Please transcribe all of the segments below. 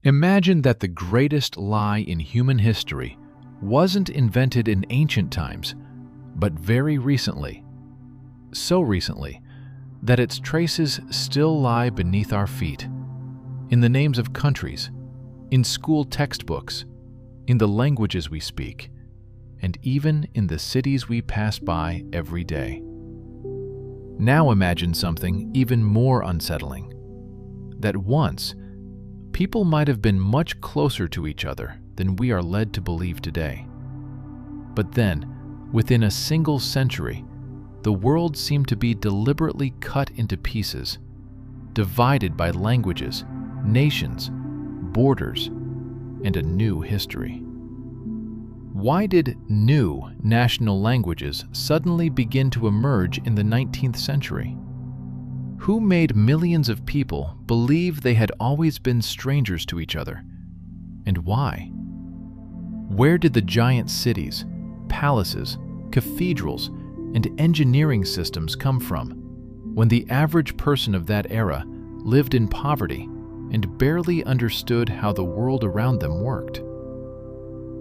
Imagine that the greatest lie in human history wasn't invented in ancient times, but very recently. So recently that its traces still lie beneath our feet, in the names of countries, in school textbooks, in the languages we speak, and even in the cities we pass by every day. Now imagine something even more unsettling, that once, people might have been much closer to each other than we are led to believe today. But then, within a single century, the world seemed to be deliberately cut into pieces, divided by languages, nations, borders, and a new history. Why did new national languages suddenly begin to emerge in the 19th century? Who made millions of people believe they had always been strangers to each other? And why? Where did the giant cities, palaces, cathedrals, and engineering systems come from when the average person of that era lived in poverty and barely understood how the world around them worked?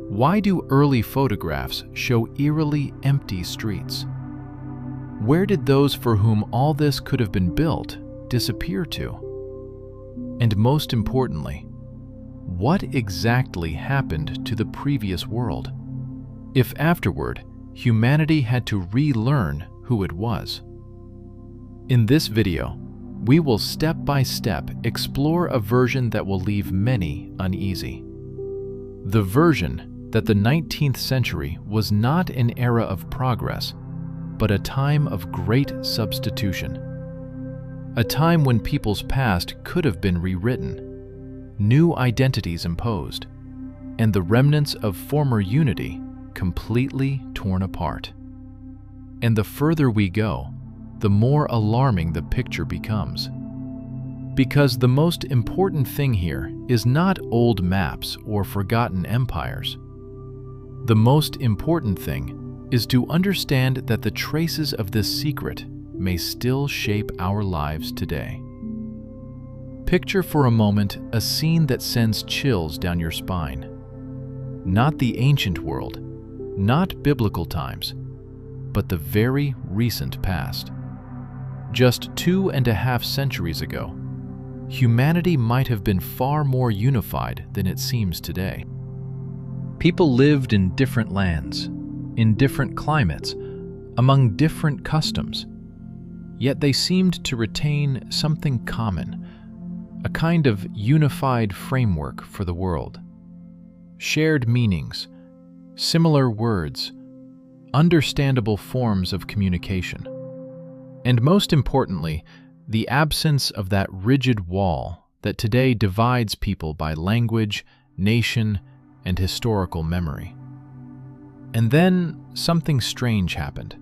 Why do early photographs show eerily empty streets? Where did those for whom all this could have been built disappear to? And most importantly, what exactly happened to the previous world? If afterward, humanity had to relearn who it was. In this video, we will step by step explore a version that will leave many uneasy. The version that the 19th century was not an era of progress, but a time of great substitution. A time when people's past could have been rewritten, new identities imposed, and the remnants of former unity completely torn apart. And the further we go, the more alarming the picture becomes. Because the most important thing here is not old maps or forgotten empires. The most important thing is to understand that the traces of this secret may still shape our lives today. Picture for a moment a scene that sends chills down your spine. Not the ancient world, not biblical times, but the very recent past. Just 2.5 centuries ago, humanity might have been far more unified than it seems today. People lived in different lands, in different climates, among different customs, yet they seemed to retain something common, a kind of unified framework for the world. Shared meanings, similar words, understandable forms of communication, and most importantly, the absence of that rigid wall that today divides people by language, nation, and historical memory. And then something strange happened.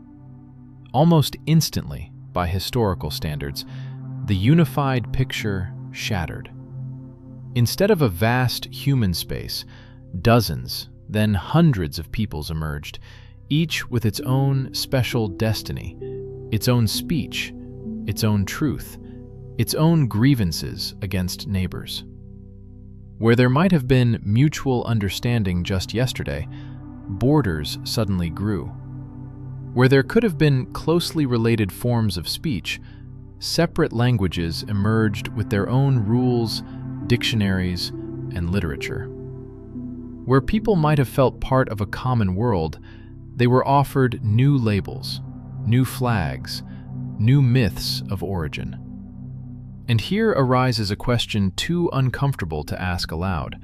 Almost instantly, by historical standards, the unified picture shattered. Instead of a vast human space, dozens, then hundreds of peoples emerged, each with its own special destiny, its own speech, its own truth, its own grievances against neighbors. Where there might have been mutual understanding just yesterday, borders suddenly grew. Where there could have been closely related forms of speech, separate languages emerged with their own rules, dictionaries, and literature. Where people might have felt part of a common world, they were offered new labels, new flags, new myths of origin. And here arises a question too uncomfortable to ask aloud.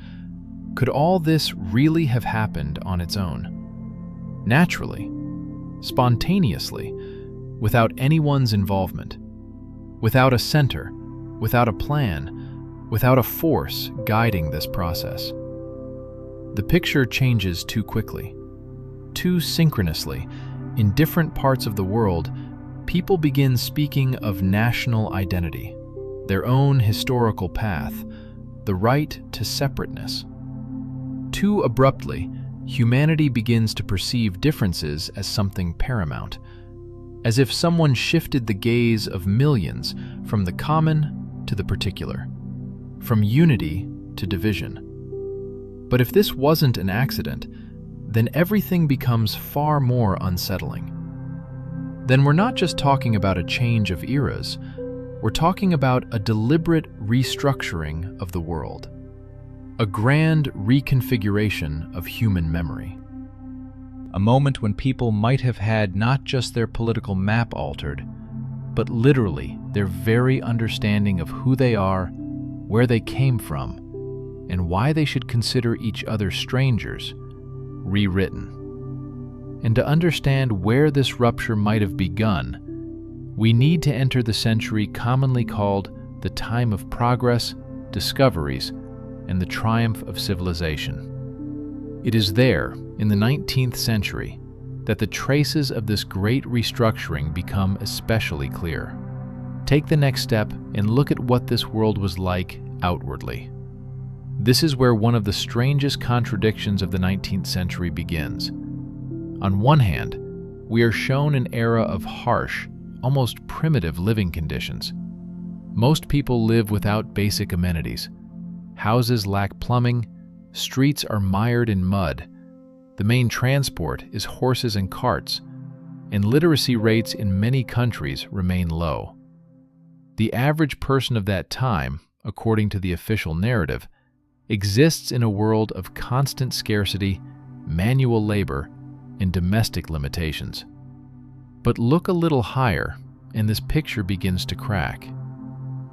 Could all this really have happened on its own? Naturally, spontaneously, without anyone's involvement, without a center, without a plan, without a force guiding this process. The picture changes too quickly, too synchronously. In different parts of the world, people begin speaking of national identity, their own historical path, the right to separateness. Too abruptly, humanity begins to perceive differences as something paramount, as if someone shifted the gaze of millions from the common to the particular, from unity to division. But if this wasn't an accident, then everything becomes far more unsettling. Then we're not just talking about a change of eras, we're talking about a deliberate restructuring of the world, a grand reconfiguration of human memory. A moment when people might have had not just their political map altered, but literally their very understanding of who they are, where they came from, and why they should consider each other strangers, rewritten. And to understand where this rupture might have begun, we need to enter the century commonly called the time of progress, discoveries, and the triumph of civilization. It is there, in the 19th century, that the traces of this great restructuring become especially clear. Take the next step and look at what this world was like outwardly. This is where one of the strangest contradictions of the 19th century begins. On one hand, we are shown an era of harsh, almost primitive living conditions. Most people live without basic amenities. Houses lack plumbing, streets are mired in mud, the main transport is horses and carts, and literacy rates in many countries remain low. The average person of that time, according to the official narrative, exists in a world of constant scarcity, manual labor, and domestic limitations. But look a little higher, and this picture begins to crack.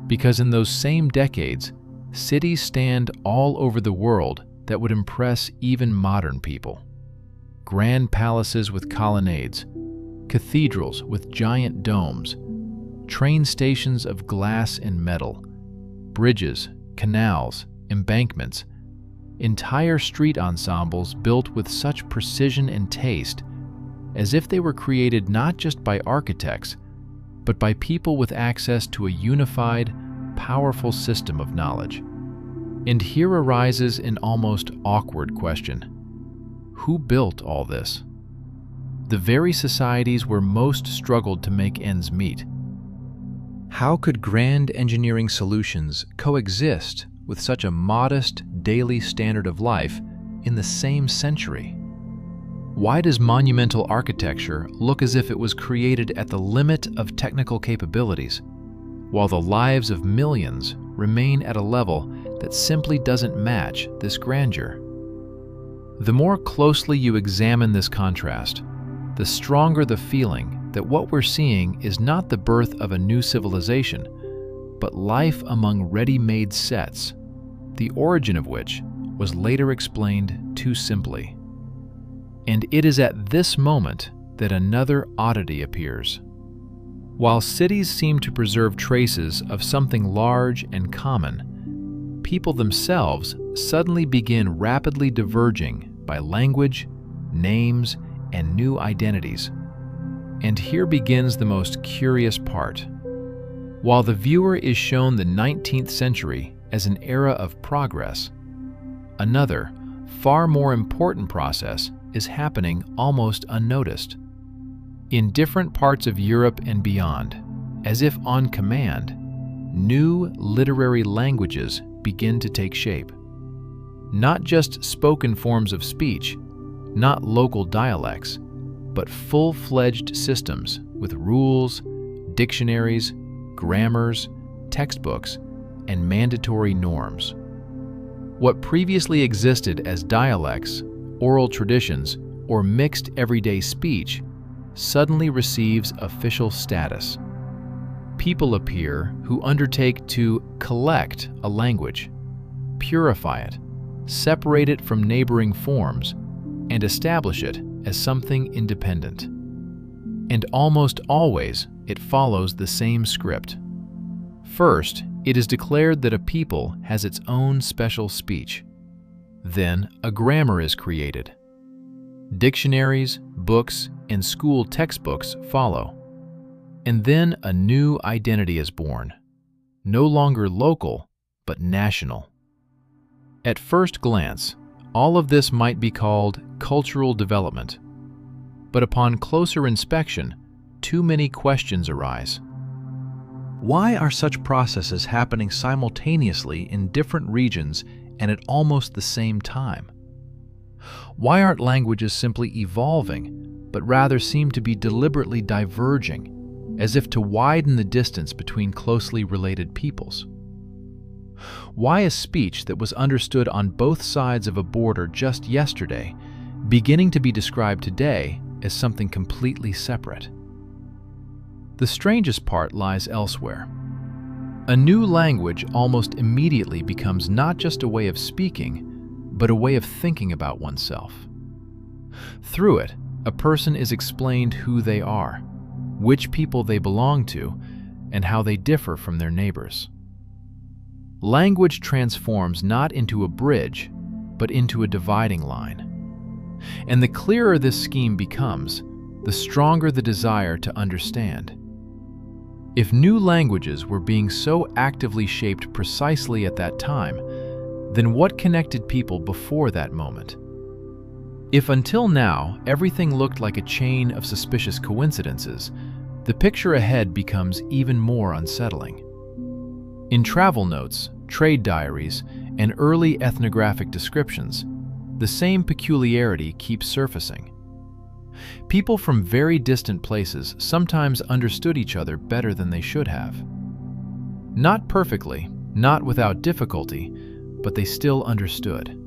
Because in those same decades, cities stand all over the world that would impress even modern people. Grand palaces with colonnades, cathedrals with giant domes, train stations of glass and metal, bridges, canals, embankments, entire street ensembles built with such precision and taste, as if they were created not just by architects, but by people with access to a unified, powerful system of knowledge. And here arises an almost awkward question. Who built all this? The very societies where most struggled to make ends meet. How could grand engineering solutions coexist with such a modest daily standard of life in the same century? Why does monumental architecture look as if it was created at the limit of technical capabilities, while the lives of millions remain at a level that simply doesn't match this grandeur? The more closely you examine this contrast, the stronger the feeling that what we're seeing is not the birth of a new civilization, but life among ready-made sets, the origin of which was later explained too simply. And it is at this moment that another oddity appears. While cities seem to preserve traces of something large and common, people themselves suddenly begin rapidly diverging by language, names, and new identities. And here begins the most curious part. While the viewer is shown the 19th century as an era of progress, another, far more important process is happening almost unnoticed. In different parts of Europe and beyond, as if on command, new literary languages begin to take shape. Not just spoken forms of speech, not local dialects, but full-fledged systems with rules, dictionaries, grammars, textbooks, and mandatory norms. What previously existed as dialects, oral traditions, or mixed everyday speech suddenly receives official status. People appear who undertake to collect a language, purify it, separate it from neighboring forms, and establish it as something independent. And almost always it follows the same script. First, it is declared that a people has its own special speech. Then a grammar is created. Dictionaries, books, and school textbooks follow. And then a new identity is born, no longer local, but national. At first glance, all of this might be called cultural development. But upon closer inspection, too many questions arise. Why are such processes happening simultaneously in different regions and at almost the same time? Why aren't languages simply evolving, but rather seem to be deliberately diverging, as if to widen the distance between closely related peoples? Why is speech that was understood on both sides of a border just yesterday beginning to be described today as something completely separate? The strangest part lies elsewhere. A new language almost immediately becomes not just a way of speaking, but a way of thinking about oneself. Through it, a person is explained who they are, which people they belong to, and how they differ from their neighbors. Language transforms not into a bridge, but into a dividing line. And the clearer this scheme becomes, the stronger the desire to understand. If new languages were being so actively shaped precisely at that time, then what connected people before that moment? If until now everything looked like a chain of suspicious coincidences, the picture ahead becomes even more unsettling. In travel notes, trade diaries, and early ethnographic descriptions, the same peculiarity keeps surfacing. People from very distant places sometimes understood each other better than they should have. Not perfectly, not without difficulty, but they still understood.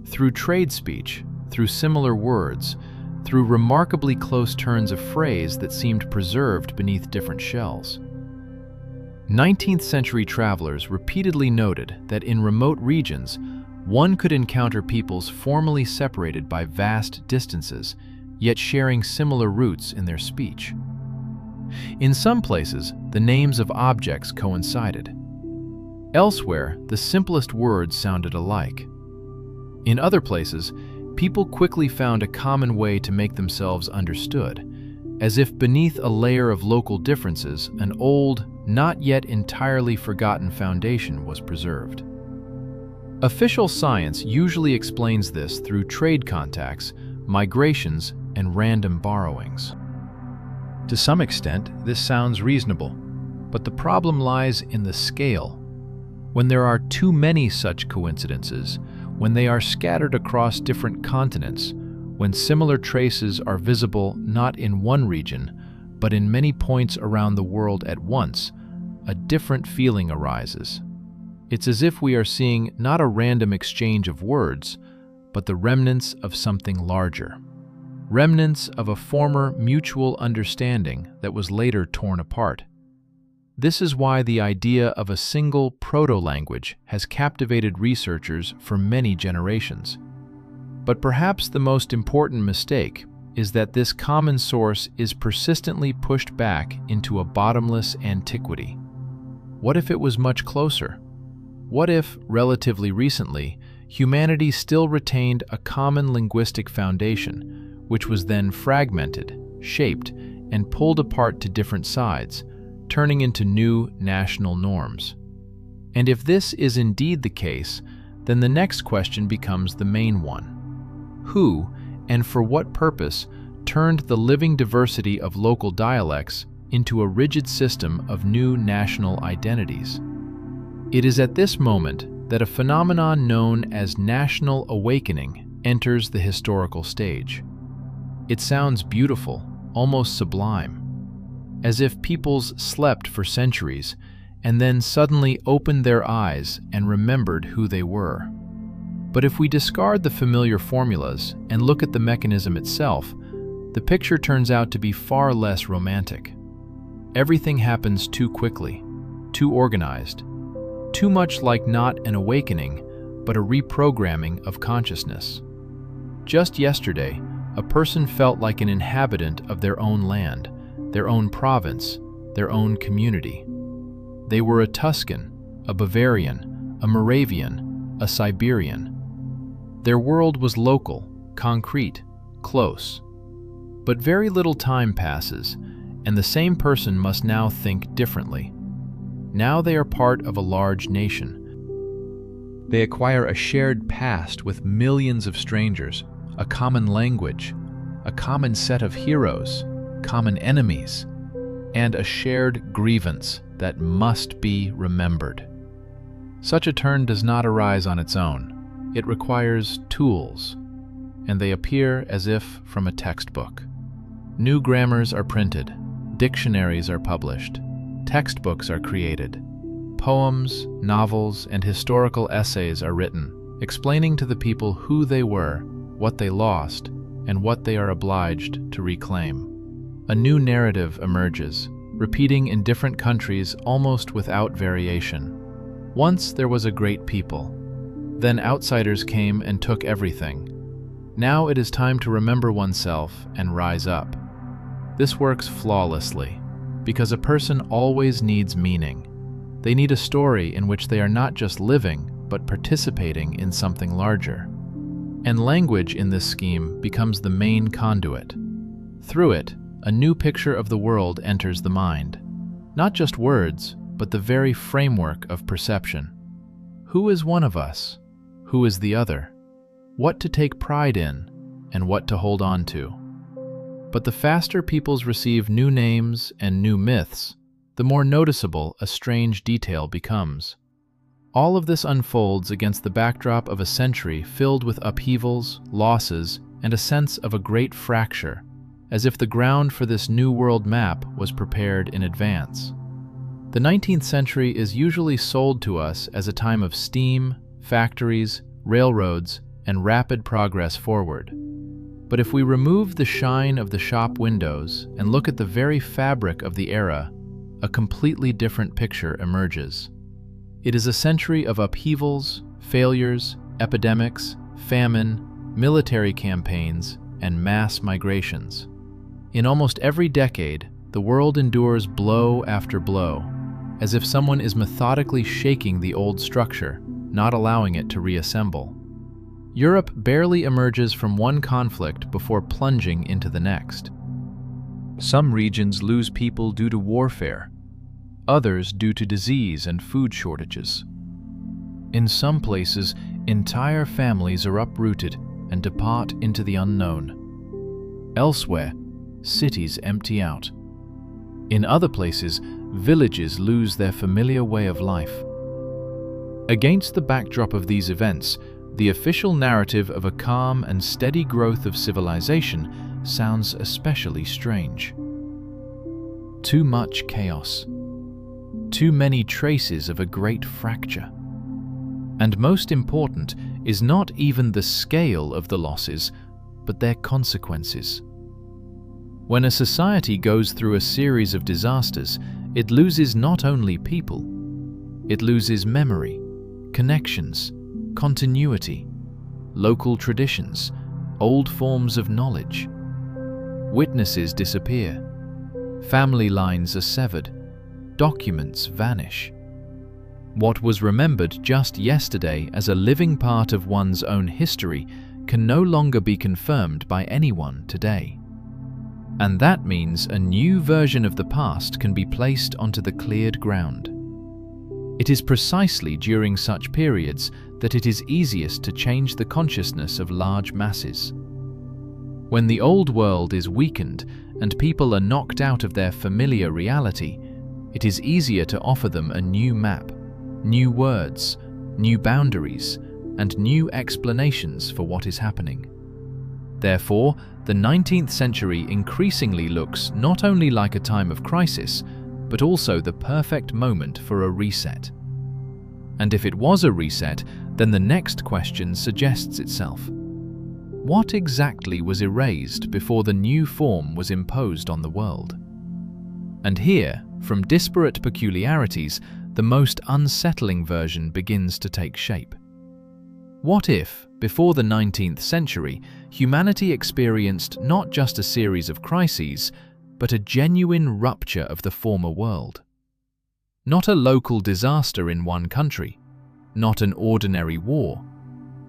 Through trade speech, through similar words, through remarkably close turns of phrase that seemed preserved beneath different shells. 19th century travelers repeatedly noted that in remote regions, one could encounter peoples formerly separated by vast distances, yet sharing similar roots in their speech. In some places, the names of objects coincided. Elsewhere, the simplest words sounded alike. In other places, people quickly found a common way to make themselves understood, as if beneath a layer of local differences, an old, not yet entirely forgotten foundation was preserved. Official science usually explains this through trade contacts, migrations, and random borrowings. To some extent, this sounds reasonable, but the problem lies in the scale. When there are too many such coincidences, when they are scattered across different continents, when similar traces are visible not in one region, but in many points around the world at once, a different feeling arises. It's as if we are seeing not a random exchange of words, but the remnants of something larger. Remnants of a former mutual understanding that was later torn apart. This is why the idea of a single proto-language has captivated researchers for many generations. But perhaps the most important mistake is that this common source is persistently pushed back into a bottomless antiquity. What if it was much closer? What if, relatively recently, humanity still retained a common linguistic foundation, which was then fragmented, shaped, and pulled apart to different sides, turning into new national norms? And if this is indeed the case, then the next question becomes the main one. Who, and for what purpose, turned the living diversity of local dialects into a rigid system of new national identities? It is at this moment that a phenomenon known as national awakening enters the historical stage. It sounds beautiful, almost sublime, as if peoples slept for centuries and then suddenly opened their eyes and remembered who they were. But if we discard the familiar formulas and look at the mechanism itself, the picture turns out to be far less romantic. Everything happens too quickly, too organized, too much like not an awakening, but a reprogramming of consciousness. Just yesterday, a person felt like an inhabitant of their own land, their own province, their own community. They were a Tuscan, a Bavarian, a Moravian, a Siberian. Their world was local, concrete, close. But very little time passes, and the same person must now think differently. Now they are part of a large nation. They acquire a shared past with millions of strangers, a common language, a common set of heroes, common enemies, and a shared grievance that must be remembered. Such a turn does not arise on its own. It requires tools, and they appear as if from a textbook. New grammars are printed, dictionaries are published, textbooks are created, poems, novels, and historical essays are written, explaining to the people who they were, what they lost, and what they are obliged to reclaim. A new narrative emerges, repeating in different countries almost without variation. Once there was a great people. Then outsiders came and took everything. Now it is time to remember oneself and rise up. This works flawlessly, because a person always needs meaning. They need a story in which they are not just living, but participating in something larger. And language in this scheme becomes the main conduit. Through it, a new picture of the world enters the mind. Not just words, but the very framework of perception. Who is one of us? Who is the other? What to take pride in, and what to hold on to. But the faster peoples receive new names and new myths, the more noticeable a strange detail becomes. All of this unfolds against the backdrop of a century filled with upheavals, losses, and a sense of a great fracture, as if the ground for this new world map was prepared in advance. The 19th century is usually sold to us as a time of steam, factories, railroads, and rapid progress forward. But if we remove the shine of the shop windows and look at the very fabric of the era, a completely different picture emerges. It is a century of upheavals, failures, epidemics, famine, military campaigns, and mass migrations. In almost every decade, the world endures blow after blow, as if someone is methodically shaking the old structure, not allowing it to reassemble. Europe barely emerges from one conflict before plunging into the next. Some regions lose people due to warfare, others due to disease and food shortages. In some places, entire families are uprooted and depart into the unknown. Elsewhere, cities empty out. In other places, villages lose their familiar way of life. Against the backdrop of these events, the official narrative of a calm and steady growth of civilization sounds especially strange. Too much chaos. Too many traces of a great fracture. And most important is not even the scale of the losses, but their consequences. When a society goes through a series of disasters, it loses not only people, it loses memory, connections, continuity, local traditions, old forms of knowledge. Witnesses disappear, family lines are severed, documents vanish. What was remembered just yesterday as a living part of one's own history can no longer be confirmed by anyone today. And that means a new version of the past can be placed onto the cleared ground. It is precisely during such periods that it is easiest to change the consciousness of large masses. When the old world is weakened and people are knocked out of their familiar reality, it is easier to offer them a new map, new words, new boundaries, and new explanations for what is happening. Therefore, the 19th century increasingly looks not only like a time of crisis, but also the perfect moment for a reset. And if it was a reset, then the next question suggests itself. What exactly was erased before the new form was imposed on the world? And here, from disparate peculiarities, the most unsettling version begins to take shape. What if, before the 19th century, humanity experienced not just a series of crises, but a genuine rupture of the former world? Not a local disaster in one country, not an ordinary war,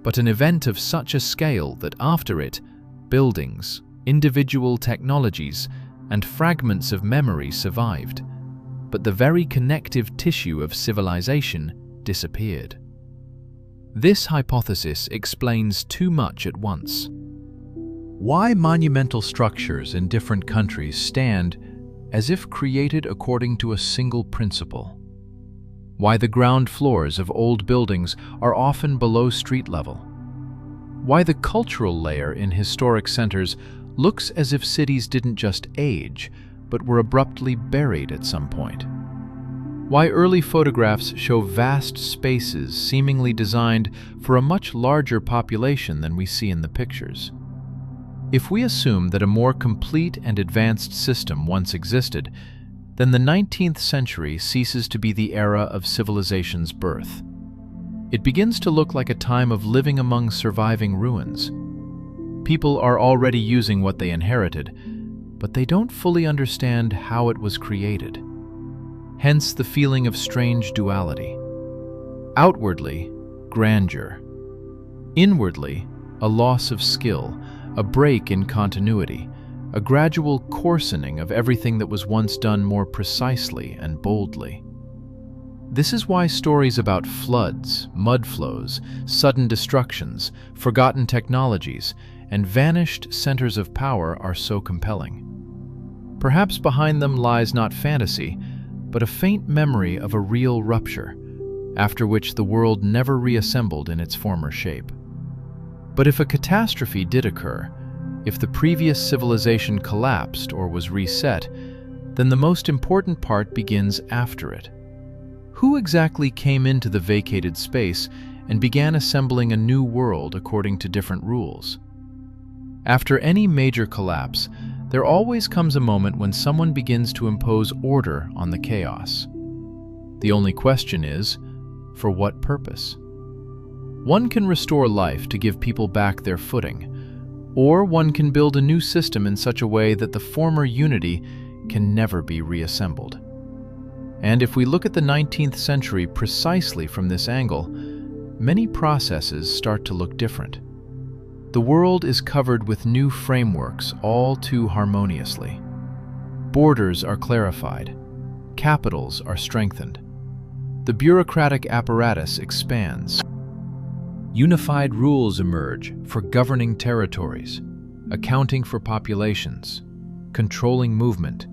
but an event of such a scale that after it, buildings, individual technologies, and fragments of memory survived, but the very connective tissue of civilization disappeared. This hypothesis explains too much at once. Why monumental structures in different countries stand as if created according to a single principle? why the ground floors of old buildings are often below street level, why the cultural layer in historic centers looks as if cities didn't just age, but were abruptly buried at some point, why early photographs show vast spaces seemingly designed for a much larger population than we see in the pictures. If we assume that a more complete and advanced system once existed, then the 19th century ceases to be the era of civilization's birth. It begins to look like a time of living among surviving ruins. People are already using what they inherited, but they don't fully understand how it was created. Hence the feeling of strange duality. Outwardly, grandeur. Inwardly, a loss of skill, a break in continuity, a gradual coarsening of everything that was once done more precisely and boldly. This is why stories about floods, mud flows, sudden destructions, forgotten technologies, and vanished centers of power are so compelling. Perhaps behind them lies not fantasy, but a faint memory of a real rupture, after which the world never reassembled in its former shape. But if a catastrophe did occur, if the previous civilization collapsed or was reset, then the most important part begins after it. Who exactly came into the vacated space and began assembling a new world according to different rules? After any major collapse, there always comes a moment when someone begins to impose order on the chaos. The only question is, for what purpose? One can restore life to give people back their footing, or one can build a new system in such a way that the former unity can never be reassembled. And if we look at the 19th century precisely from this angle, many processes start to look different. The world is covered with new frameworks all too harmoniously. Borders are clarified. Capitals are strengthened. The bureaucratic apparatus expands. Unified rules emerge for governing territories, accounting for populations, controlling movement,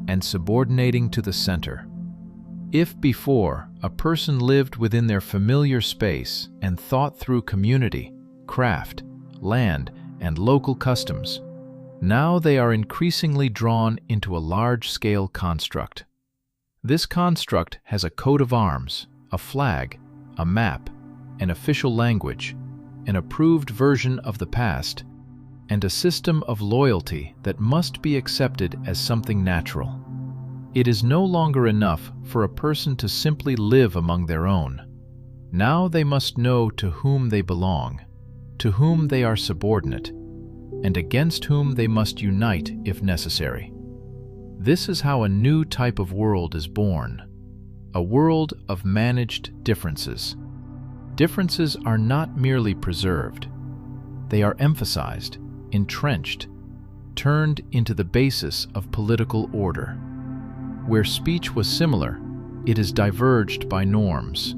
and subordinating to the center. If before a person lived within their familiar space and thought through community, craft, land, and local customs, now they are increasingly drawn into a large-scale construct. This construct has a coat of arms, a flag, a map, an official language, an approved version of the past, and a system of loyalty that must be accepted as something natural. It is no longer enough for a person to simply live among their own. Now they must know to whom they belong, to whom they are subordinate, and against whom they must unite if necessary. This is how a new type of world is born, a world of managed differences. Differences are not merely preserved. They are emphasized, entrenched, turned into the basis of political order. Where speech was similar, it is diverged by norms.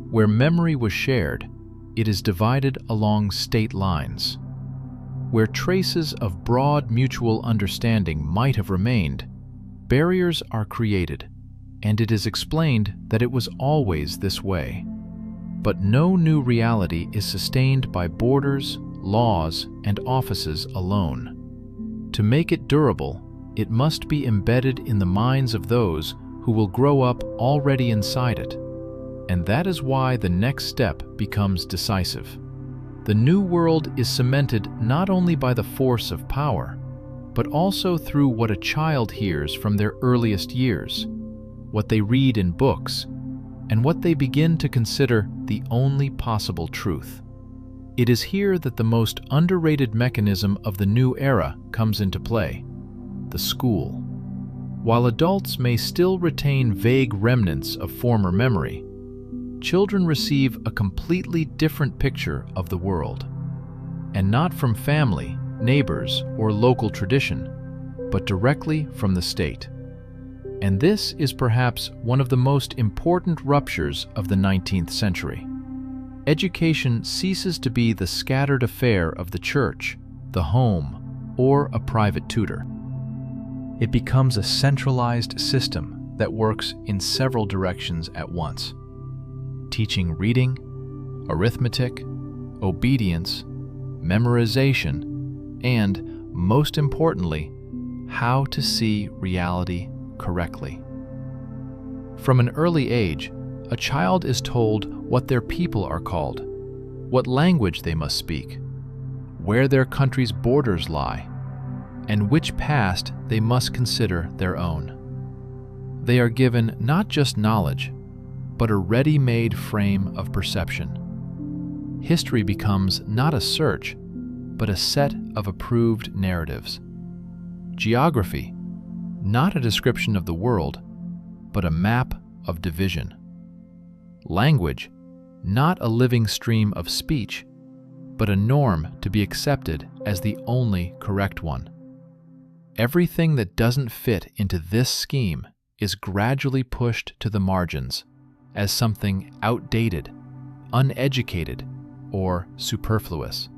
Where memory was shared, it is divided along state lines. Where traces of broad mutual understanding might have remained, barriers are created, and it is explained that it was always this way. But no new reality is sustained by borders, laws, and offices alone. To make it durable, it must be embedded in the minds of those who will grow up already inside it. And that is why the next step becomes decisive. The new world is cemented not only by the force of power, but also through what a child hears from their earliest years, what they read in books, and what they begin to consider the only possible truth. It is here that the most underrated mechanism of the new era comes into play: the school. While adults may still retain vague remnants of former memory, children receive a completely different picture of the world. And not from family, neighbors, or local tradition, but directly from the state. And this is perhaps one of the most important ruptures of the 19th century. Education ceases to be the scattered affair of the church, the home, or a private tutor. It becomes a centralized system that works in several directions at once, teaching reading, arithmetic, obedience, memorization, and, most importantly, how to see reality correctly. From an early age, a child is told what their people are called, what language they must speak, where their country's borders lie, and which past they must consider their own. They are given not just knowledge, but a ready-made frame of perception. History becomes not a search, but a set of approved narratives. Geography, not a description of the world, but a map of division. Language, not a living stream of speech, but a norm to be accepted as the only correct one. Everything that doesn't fit into this scheme is gradually pushed to the margins as something outdated, uneducated, or superfluous.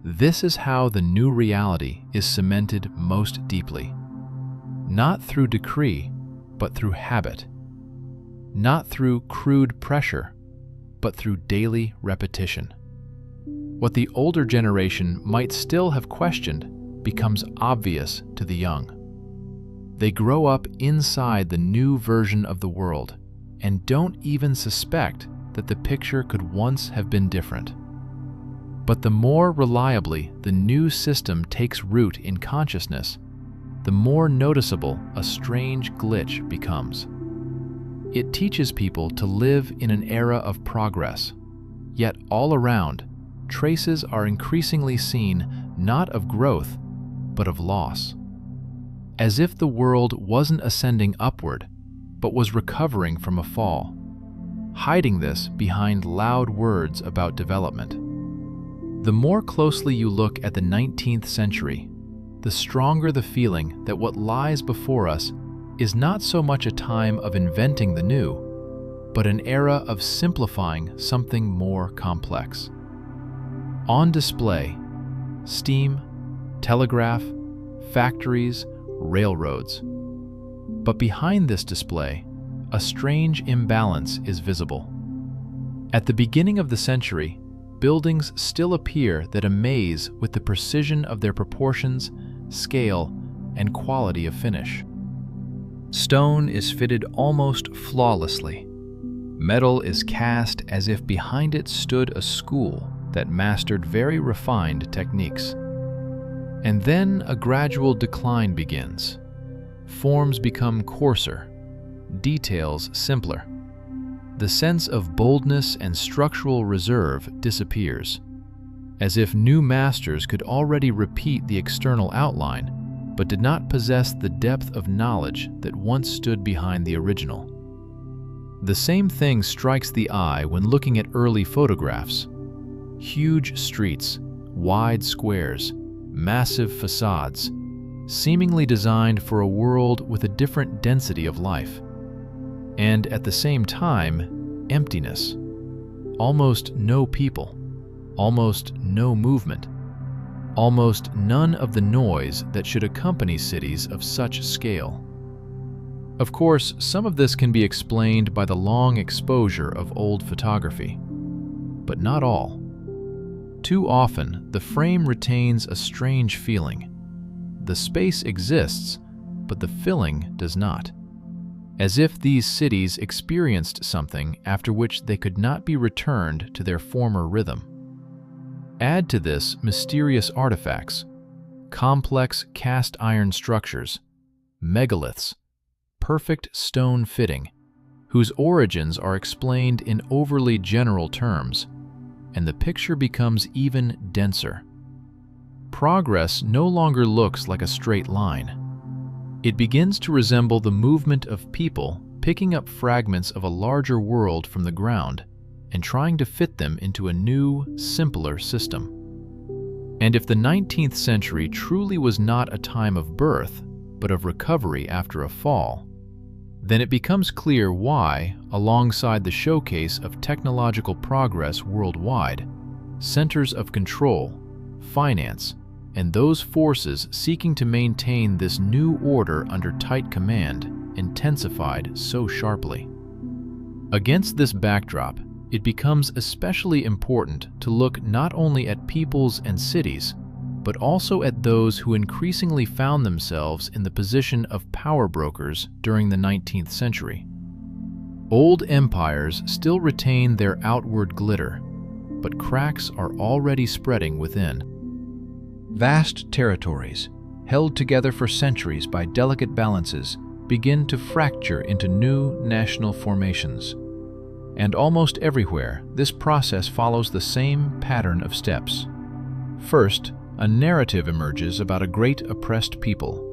This is how the new reality is cemented most deeply, not through decree, but through habit, not through crude pressure, but through daily repetition. What the older generation might still have questioned becomes obvious to the young. They grow up inside the new version of the world and don't even suspect that the picture could once have been different. But the more reliably the new system takes root in consciousness, the more noticeable a strange glitch becomes. It teaches people to live in an era of progress, yet all around, traces are increasingly seen not of growth, but of loss. As if the world wasn't ascending upward, but was recovering from a fall, hiding this behind loud words about development. The more closely you look at the 19th century, the stronger the feeling that what lies before us is not so much a time of inventing the new, but an era of simplifying something more complex. On display, steam, telegraph, factories, railroads. But behind this display, a strange imbalance is visible. At the beginning of the century, buildings still appear that amaze with the precision of their proportions, scale, and quality of finish. Stone is fitted almost flawlessly. Metal is cast as if behind it stood a school that mastered very refined techniques. And then a gradual decline begins. Forms become coarser, details simpler. The sense of boldness and structural reserve disappears, as if new masters could already repeat the external outline, but did not possess the depth of knowledge that once stood behind the original. The same thing strikes the eye when looking at early photographs. Huge streets, wide squares, massive facades, seemingly designed for a world with a different density of life. And at the same time, emptiness. Almost no people, almost no movement, almost none of the noise that should accompany cities of such scale. Of course, some of this can be explained by the long exposure of old photography, but not all. Too often, the frame retains a strange feeling. The space exists, but the filling does not. As if these cities experienced something after which they could not be returned to their former rhythm. Add to this mysterious artifacts, complex cast iron structures, megaliths, perfect stone fitting, whose origins are explained in overly general terms, and the picture becomes even denser. Progress no longer looks like a straight line. It begins to resemble the movement of people picking up fragments of a larger world from the ground and trying to fit them into a new, simpler system. And if the 19th century truly was not a time of birth, but of recovery after a fall, then it becomes clear why, alongside the showcase of technological progress worldwide, centers of control, finance, and those forces seeking to maintain this new order under tight command intensified so sharply. Against this backdrop, it becomes especially important to look not only at peoples and cities, but also at those who increasingly found themselves in the position of power brokers during the 19th century. Old empires still retain their outward glitter, but cracks are already spreading within. Vast territories, held together for centuries by delicate balances, begin to fracture into new national formations. And almost everywhere, this process follows the same pattern of steps. First, a narrative emerges about a great oppressed people.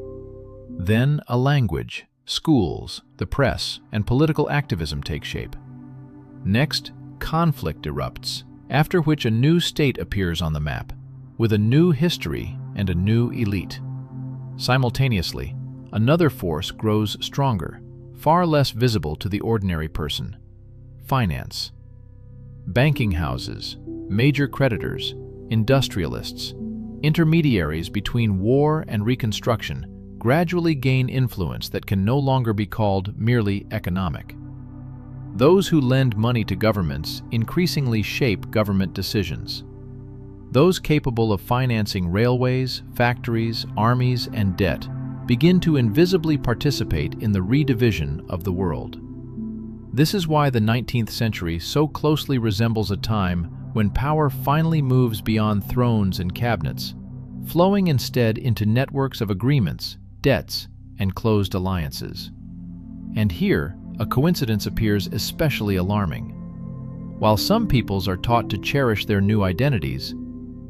Then a language, schools, the press, and political activism take shape. Next, conflict erupts, after which a new state appears on the map, with a new history and a new elite. Simultaneously, another force grows stronger, far less visible to the ordinary person: finance. Banking houses, major creditors, industrialists, intermediaries between war and reconstruction gradually gain influence that can no longer be called merely economic. Those who lend money to governments increasingly shape government decisions. Those capable of financing railways, factories, armies, and debt begin to invisibly participate in the redivision of the world. This is why the 19th century so closely resembles a time when power finally moves beyond thrones and cabinets, flowing instead into networks of agreements, debts, and closed alliances. And here, a coincidence appears especially alarming. While some peoples are taught to cherish their new identities,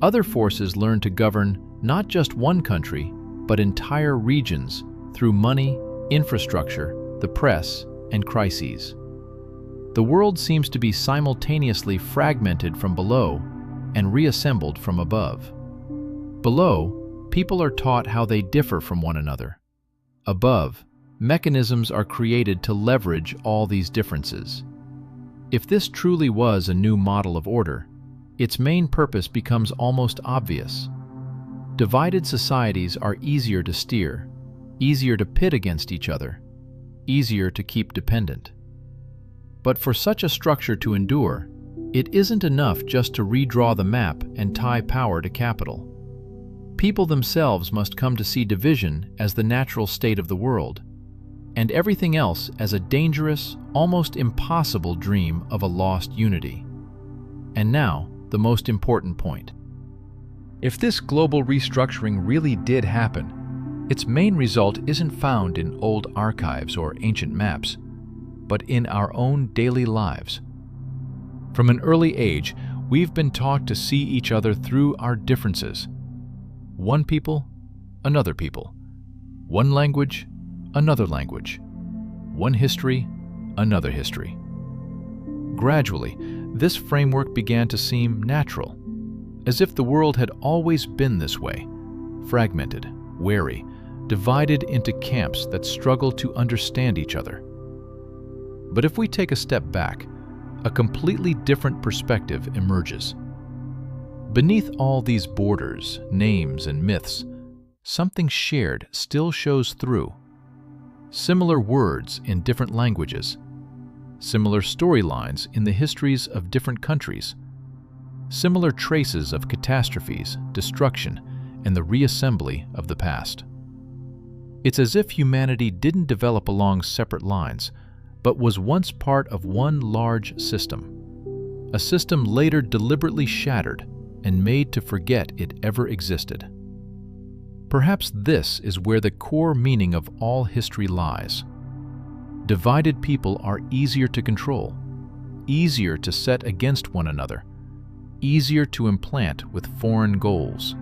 other forces learn to govern not just one country, but entire regions through money, infrastructure, the press, and crises. The world seems to be simultaneously fragmented from below and reassembled from above. Below, people are taught how they differ from one another. Above, mechanisms are created to leverage all these differences. If this truly was a new model of order, its main purpose becomes almost obvious. Divided societies are easier to steer, easier to pit against each other, easier to keep dependent. But for such a structure to endure, it isn't enough just to redraw the map and tie power to capital. People themselves must come to see division as the natural state of the world, and everything else as a dangerous, almost impossible dream of a lost unity. And now, the most important point. If this global restructuring really did happen, its main result isn't found in old archives or ancient maps, but in our own daily lives. From an early age, we've been taught to see each other through our differences. One people, another people. One language, another language. One history, another history. Gradually, this framework began to seem natural, as if the world had always been this way, fragmented, wary, divided into camps that struggled to understand each other. But if we take a step back, a completely different perspective emerges. Beneath all these borders, names, and myths, something shared still shows through. Similar words in different languages, similar storylines in the histories of different countries, similar traces of catastrophes, destruction, and the reassembly of the past. It's as if humanity didn't develop along separate lines, but was once part of one large system, a system later deliberately shattered and made to forget it ever existed. Perhaps this is where the core meaning of all history lies. Divided people are easier to control, easier to set against one another, easier to implant with foreign goals,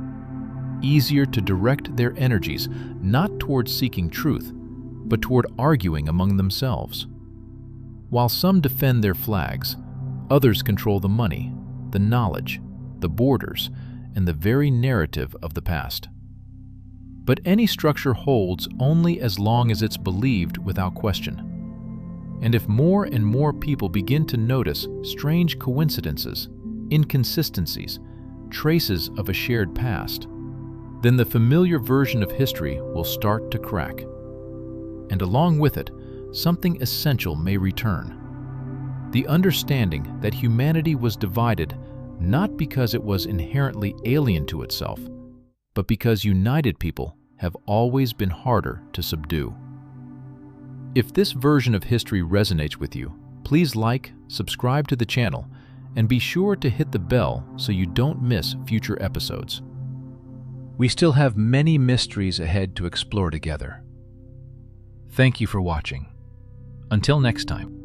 easier to direct their energies not toward seeking truth, but toward arguing among themselves. While some defend their flags, others control the money, the knowledge, the borders, and the very narrative of the past. But any structure holds only as long as it's believed without question. And if more and more people begin to notice strange coincidences, inconsistencies, traces of a shared past, then the familiar version of history will start to crack. And along with it, something essential may return. The understanding that humanity was divided not because it was inherently alien to itself, but because united people have always been harder to subdue. If this version of history resonates with you, please like, subscribe to the channel, and be sure to hit the bell so you don't miss future episodes. We still have many mysteries ahead to explore together. Thank you for watching. Until next time.